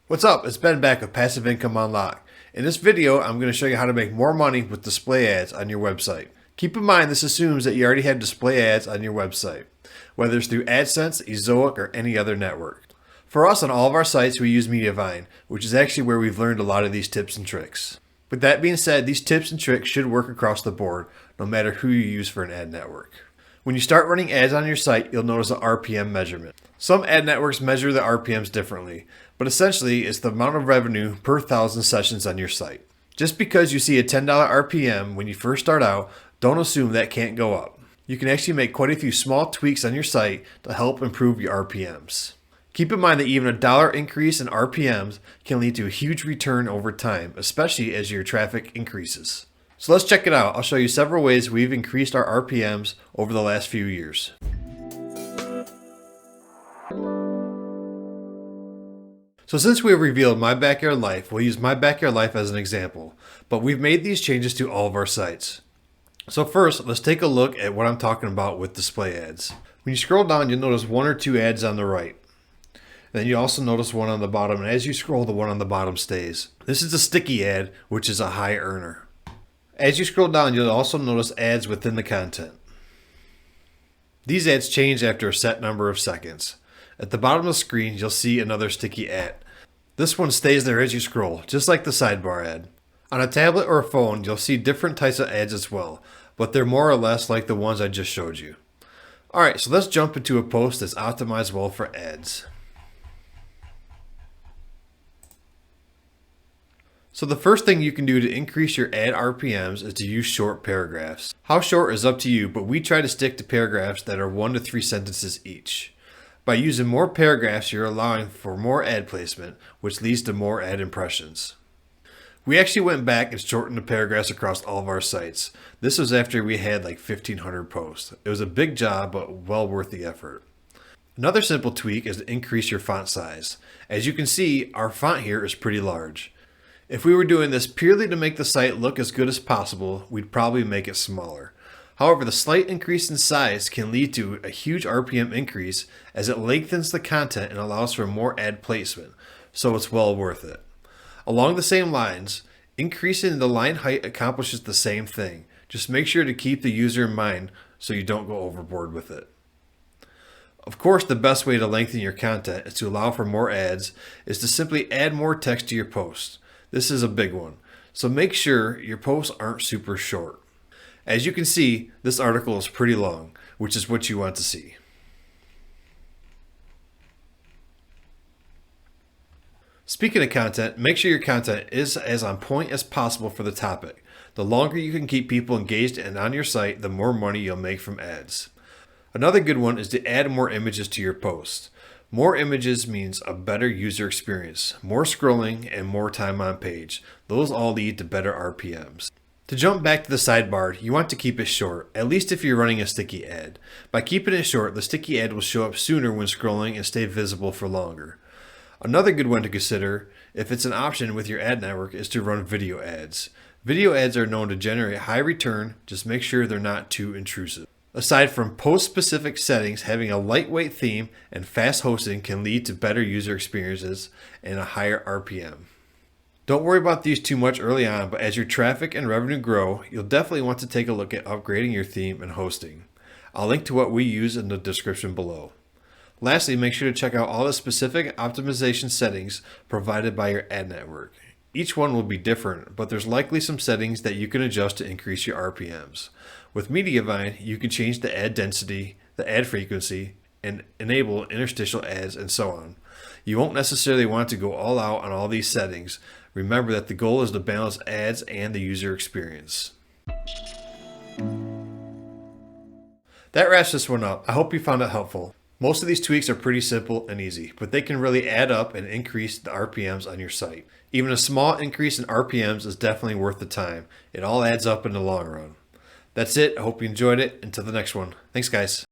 What's up? It's Ben back with Passive Income Unlocked. In this video, I'm going to show you how to make more money with display ads on your website. Keep in mind this assumes that you already have display ads on your website, whether it's through AdSense, Ezoic, or any other network. For us on all of our sites, we use Mediavine, which is actually where we've learned a lot of these tips and tricks. With that being said, these tips and tricks should work across the board, no matter who you use for an ad network. When you start running ads on your site, you'll notice an RPM measurement. Some ad networks measure the RPMs differently, but essentially it's the amount of revenue per 1,000 sessions on your site. Just because you see a $10 RPM when you first start out, don't assume that can't go up. You can actually make quite a few small tweaks on your site to help improve your RPMs. Keep in mind that even a $1 increase in RPMs can lead to a huge return over time, especially as your traffic increases. So let's check it out. I'll show you several ways we've increased our RPMs over the last few years. So since we have revealed My Backyard Life, we'll use My Backyard Life as an example, but we've made these changes to all of our sites. So first, let's take a look at what I'm talking about with display ads. When you scroll down, you'll notice one or two ads on the right. Then you also notice one on the bottom, and as you scroll, the one on the bottom stays. This is a sticky ad, which is a high earner. As you scroll down, you'll also notice ads within the content. These ads change after a set number of seconds. At the bottom of the screen, you'll see another sticky ad. This one stays there as you scroll, just like the sidebar ad. On a tablet or a phone, you'll see different types of ads as well, but they're more or less like the ones I just showed you. Alright, so let's jump into a post that's optimized well for ads. So the first thing you can do to increase your ad RPMs is to use short paragraphs. How short is up to you, but we try to stick to paragraphs that are 1 to 3 sentences each. By using more paragraphs, you're allowing for more ad placement, which leads to more ad impressions. We actually went back and shortened the paragraphs across all of our sites. This was after we had like 1,500 posts. It was a big job, but well worth the effort. Another simple tweak is to increase your font size. As you can see, our font here is pretty large. If we were doing this purely to make the site look as good as possible, we'd probably make it smaller. However, the slight increase in size can lead to a huge RPM increase as it lengthens the content and allows for more ad placement, so it's well worth it. Along the same lines, increasing the line height accomplishes the same thing. Just make sure to keep the user in mind so you don't go overboard with it. Of course, the best way to lengthen your content is to allow for more ads is to simply add more text to your post. This is a big one, so make sure your posts aren't super short. As you can see, this article is pretty long, which is what you want to see. Speaking of content, make sure your content is as on point as possible for the topic. The longer you can keep people engaged and on your site, the more money you'll make from ads. Another good one is to add more images to your post. More images means a better user experience, more scrolling, and more time on page. Those all lead to better RPMs. To jump back to the sidebar, you want to keep it short, at least if you're running a sticky ad. By keeping it short, the sticky ad will show up sooner when scrolling and stay visible for longer. Another good one to consider, if it's an option with your ad network, is to run video ads. Video ads are known to generate high return, just make sure they're not too intrusive. Aside from post-specific settings, having a lightweight theme and fast hosting can lead to better user experiences and a higher RPM. Don't worry about these too much early on, but as your traffic and revenue grow, you'll definitely want to take a look at upgrading your theme and hosting. I'll link to what we use in the description below. Lastly, make sure to check out all the specific optimization settings provided by your ad network. Each one will be different, but there's likely some settings that you can adjust to increase your RPMs. With Mediavine, you can change the ad density, the ad frequency, and enable interstitial ads and so on. You won't necessarily want to go all out on all these settings. Remember that the goal is to balance ads and the user experience. That wraps this one up. I hope you found it helpful. Most of these tweaks are pretty simple and easy, but they can really add up and increase the RPMs on your site. Even a small increase in RPMs is definitely worth the time. It all adds up in the long run. That's it. I hope you enjoyed it. Until the next one. Thanks, guys.